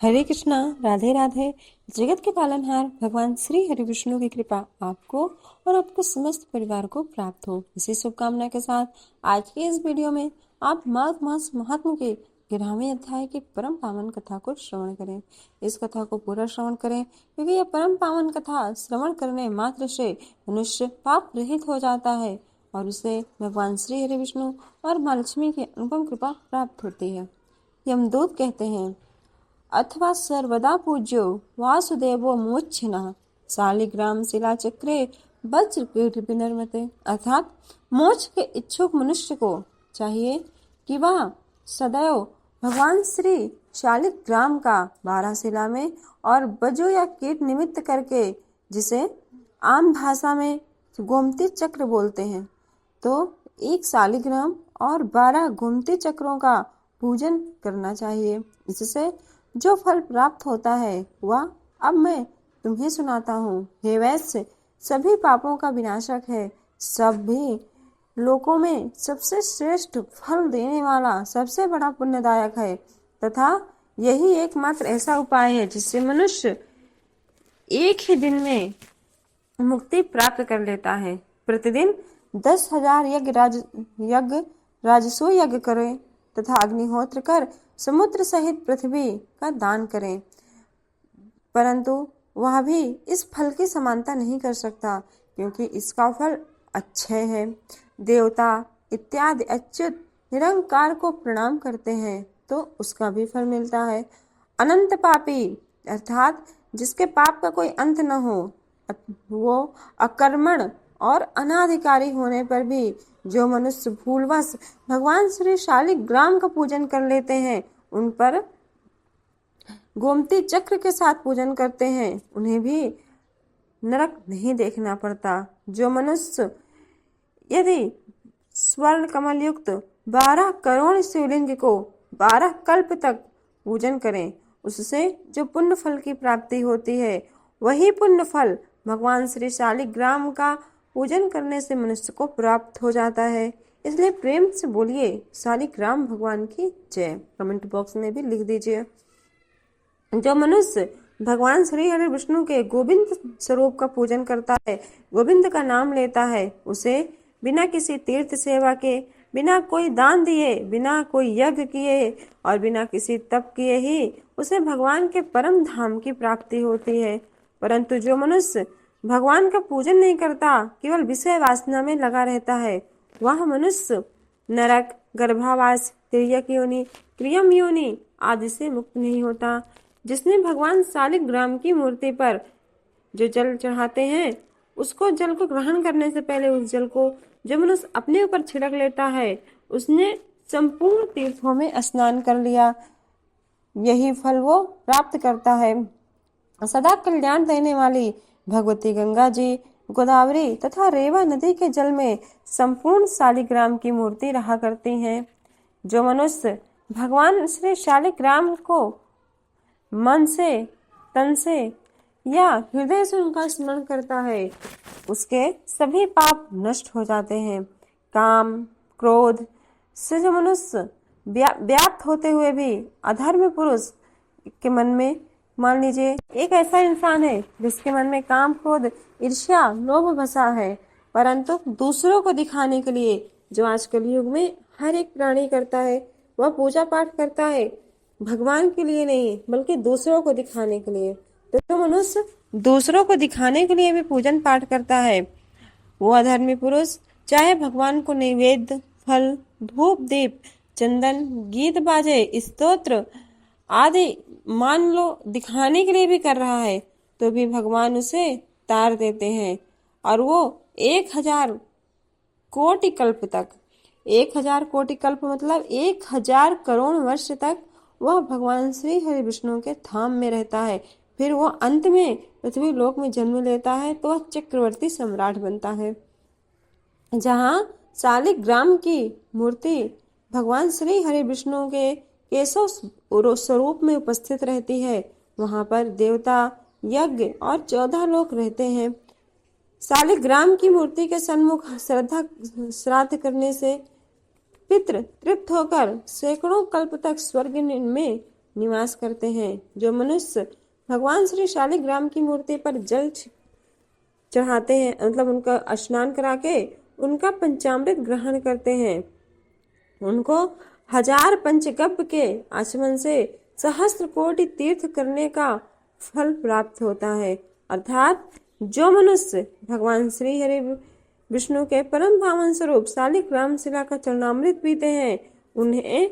हरे कृष्णा, राधे राधे। जगत के पालनहार भगवान श्री हरि विष्णु की कृपा आपको और आपके समस्त परिवार को प्राप्त हो, इसी शुभकामना के साथ आज के इस वीडियो में आप माघ मास महात्म्य के 11वें अध्याय की परम पावन कथा को श्रवण करें। इस कथा को पूरा श्रवण करें क्योंकि यह परम पावन कथा श्रवण करने मात्र से मनुष्य पाप रहित हो जाता है और उसे भगवान श्री हरि विष्णु और माँ लक्ष्मी की अनुपम कृपा प्राप्त होती है। यमदूत कहते हैं, अथवा सर्वदा पूज्यो वासुदेवो मोक्षिणः शालिग्राम शिलाचक्रे वज्रपीठ विनर्मते। अर्थात मोक्ष के इच्छुक मनुष्य को चाहिए कि वह सदैव भगवान श्री शालिग्राम का 12 शिला में और वज्र या कीट निमित्त करके, जिसे आम भाषा में गोमती चक्र बोलते हैं, तो एक शालिग्राम और 12 गोमती चक्रों का पूजन करना चाहिए। इससे जो फल प्राप्त होता है वह अब मैं तुम्हें सुनाता हूँ। हे वैश्य, सभी पापों का विनाशक है, सभी लोकों में सबसे श्रेष्ठ फल देने वाला, सबसे बड़ा पुण्यदायक है तथा यही एकमात्र ऐसा उपाय है जिससे मनुष्य एक ही दिन में मुक्ति प्राप्त कर लेता है। प्रतिदिन 10,000 यज्ञ राजसू यज्ञ करें तथा अग्निहोत्र कर समुद्र सहित पृथ्वी का दान करें, परंतु वह भी इस फल की समानता नहीं कर सकता, क्योंकि इसका फल अक्षय है। देवता इत्यादि अच्युत निरंकार को प्रणाम करते हैं तो उसका भी फल मिलता है। अनंत पापी अर्थात जिसके पाप का कोई अंत न हो, वो अकर्मण और अनाधिकारी होने पर भी जो मनुष्य भूलवश भगवान श्री शालिग्राम का पूजन कर लेते हैं, उन पर गोमती चक्र के साथ पूजन करते हैं, उन्हें भी नरक नहीं देखना पड़ता। जो मनुष्य यदि स्वर्ण कमल युक्त 12 करोड़ शिवलिंग को 12 कल्प तक पूजन करें, उससे जो पुण्य फल की प्राप्ति होती है, वही पुण्य फल भगवान श्री शालिग्राम का पूजन करने से मनुष्य को प्राप्त हो जाता है। इसलिए प्रेम से बोलिए शालिग्राम भगवान की जय। कमेंट बॉक्स में भी लिख दीजिए। जो मनुष्य भगवान श्री हरि विष्णु के गोविंद स्वरूप का पूजन करता है, गोविंद का नाम लेता है, उसे बिना किसी तीर्थ सेवा के, बिना कोई दान दिए, बिना कोई यज्ञ किए और बिना किसी तप किए ही उसे भगवान के परम धाम की प्राप्ति होती है। परंतु जो मनुष्य भगवान का पूजन नहीं करता, केवल विषय वासना में लगा रहता है, वह मनुष्य नरक, गर्भावास, तिर्यक योनि, क्रियम योनि आदि से मुक्त नहीं होता। जिसने भगवान शालिग्राम की मूर्ति पर जो जल चढ़ाते हैं, उसको जल को ग्रहण करने से पहले उस जल को जो मनुष्य अपने ऊपर छिड़क लेता है, उसने संपूर्ण तीर्थों में स्नान कर लिया, यही फल वो प्राप्त करता है। सदा कल्याण देने वाली भगवती गंगा जी, गोदावरी तथा रेवा नदी के जल में संपूर्ण शालिग्राम की मूर्ति रहा करती हैं। जो मनुष्य भगवान श्री शालिग्राम को मन से, तन से या हृदय से उनका स्मरण करता है, उसके सभी पाप नष्ट हो जाते हैं। काम, क्रोध से जो मनुष्य व्याप्त होते हुए भी अधर्म पुरुष के मन में, मान लीजिए एक ऐसा इंसान है जिसके मन में काम, क्रोध, ईर्ष्या, लोभ बसा है, परंतु दूसरों को दिखाने के लिए, जो आज कलयुग में हर एक प्राणी करता है, वह पूजा पाठ करता है भगवान के लिए नहीं बल्कि दूसरों को दिखाने के लिए। तो जो मनुष्य दूसरों को दिखाने के लिए भी पूजन पाठ करता है, वो अधर्मी पुरुष चाहे भगवान को नैवेद्य, फल, धूप, दीप, चंदन, गीत बाजे, स्तोत्र आदि मान लो दिखाने के लिए भी कर रहा है, तो भी भगवान उसे तार देते हैं और वो 1000 कोटि कल्प तक, 1000 कोटि कल्प मतलब 1000 करोड़ वर्ष तक वह भगवान श्री हरि विष्णु के धाम में रहता है। फिर वो अंत में पृथ्वी लोक में जन्म लेता है तो वह चक्रवर्ती सम्राट बनता है। जहाँ शालिग्राम की मूर्ति भगवान श्री हरि विष्णु के केशव स्वरूप में उपस्थित रहती है, वहां पर देवता, यज्ञ और 14 लोक रहते हैं। शालिग्राम की मूर्ति के सन्मुख श्राद्ध करने से पितृ तृप्त होकर सैकड़ों कल्प तक स्वर्ग में निवास करते हैं। जो मनुष्य भगवान श्री शालिग्राम की मूर्ति पर जल चढ़ाते हैं, मतलब उनका स्नान करा के उनका पंचामृत ग्रहण करते हैं, उनको 1000 पंचगव्य के आचमन से सहस्त्र कोटि तीर्थ करने का फल प्राप्त होता है। अर्थात जो मनुष्य भगवान श्री हरि विष्णु के परम पावन स्वरूप शालिग्राम शिला का चरणामृत पीते हैं, उन्हें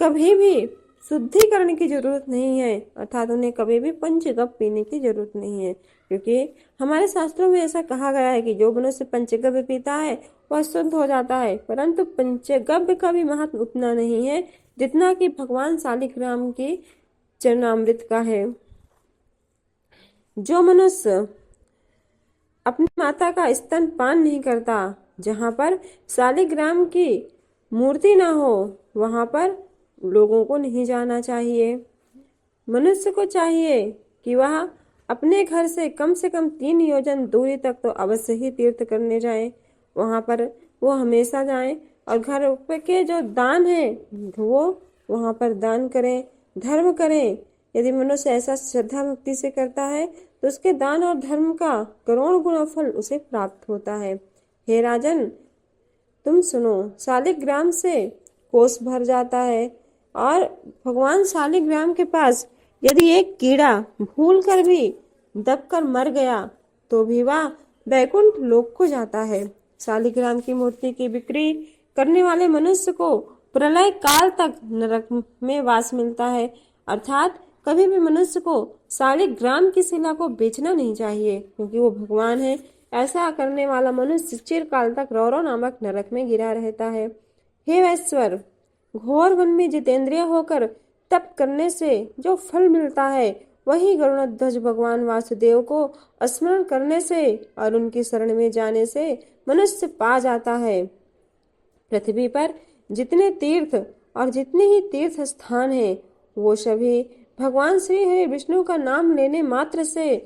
कभी भी शुद्धिकरण की जरूरत नहीं है, अर्थात उन्हें कभी भी पंचगव्य पीने की जरूरत नहीं है, क्योंकि हमारे शास्त्रों में ऐसा कहा गया है कि जो मनुष्य पंचगव्य पीता है वह शुद्ध हो जाता है। परंतु पंचगव्य का भी महत्व उतना नहीं है जितना कि भगवान शालिग्राम की चरणामृत का है। जो मनुष्य अपनी माता का स्तन पान नहीं करता, जहाँ पर शालिग्राम की मूर्ति ना हो वहां पर लोगों को नहीं जाना चाहिए। मनुष्य को चाहिए कि वह अपने घर से कम 3 योजन दूरी तक तो अवश्य ही तीर्थ करने जाए, वहां पर वो हमेशा जाए, और घर के जो दान है वो वहां पर दान करें, धर्म करें। यदि मनुष्य ऐसा श्रद्धा भक्ति से करता है तो उसके दान और धर्म का करोड़ गुना फल उसे प्राप्त होता है। हे राजन, तुम सुनो, शालिग्राम से कोस भर जाता है, और भगवान शालिग्राम के पास यदि एक कीड़ा भूल कर भी दबकर मर गया तो भी वह वैकुंठ लोक को जाता है। शालिग्राम की मूर्ति की बिक्री करने वाले मनुष्य को प्रलय काल तक नरक में वास मिलता है। अर्थात कभी भी मनुष्य को शालिग्राम की शिला को बेचना नहीं चाहिए, क्योंकि वो भगवान है। ऐसा करने वाला मनुष्य चिरकाल तक रौरव नामक नरक में गिरा रहता है। हे वैश्वर, घोर वन में जितेंद्रिय होकर तप करने से जो फल मिलता है वही गरुड़ध्वज भगवान वासुदेव को स्मरण करने से और उनकी शरण में जाने से मनुष्य पा जाता है। पृथ्वी पर जितने तीर्थ और जितने ही तीर्थ स्थान हैं वो सभी भगवान श्री हरि विष्णु का नाम लेने मात्र से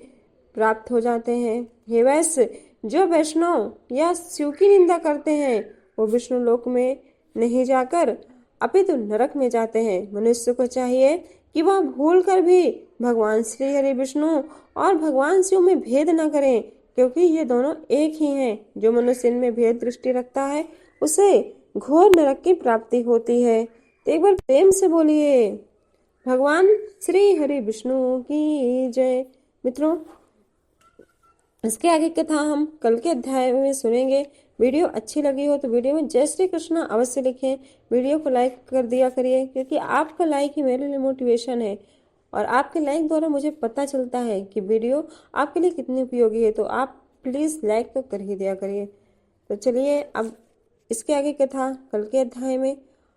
प्राप्त हो जाते हैं। हे वैश्य, जो वैष्णव या शिव की निंदा करते हैं वो विष्णु लोक में नहीं जाकर अपितु नरक में जाते हैं। मनुष्य को चाहिए कि वह भूल कर भी भगवान श्री हरि विष्णु और भगवान शिव में भेद न करें, क्योंकि ये दोनों एक ही हैं। जो मनुष्य इनमें भेद दृष्टि रखता है उसे घोर नरक की प्राप्ति होती है। तो एक बार प्रेम से बोलिए भगवान श्री हरि विष्णु की जय। मित्रों, इसके आगे कथा हम कल के अध्याय में सुनेंगे। वीडियो अच्छी लगी हो तो वीडियो में जय श्री कृष्ण अवश्य लिखें। वीडियो को लाइक कर दिया करिए, क्योंकि आपका लाइक ही मेरे लिए मोटिवेशन है, और आपके लाइक द्वारा मुझे पता चलता है कि वीडियो आपके लिए कितनी उपयोगी है। तो आप प्लीज़ लाइक तो कर ही दिया करिए। तो चलिए अब इसके आगे कथा कल के अध्याय में।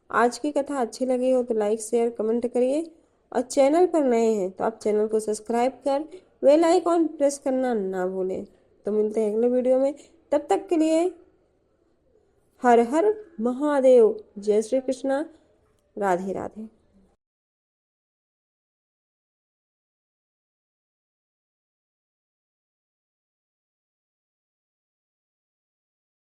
आज की कथा अच्छी लगी हो तो लाइक शेयर कमेंट करिए, और चैनल पर नए हैं तो आप चैनल को सब्सक्राइब कर बेल आइकॉन प्रेस करना ना भूलें। तो मिलते हैं अगले वीडियो में, तब तक के लिए हर हर महादेव। जय श्री कृष्णा। राधे राधे।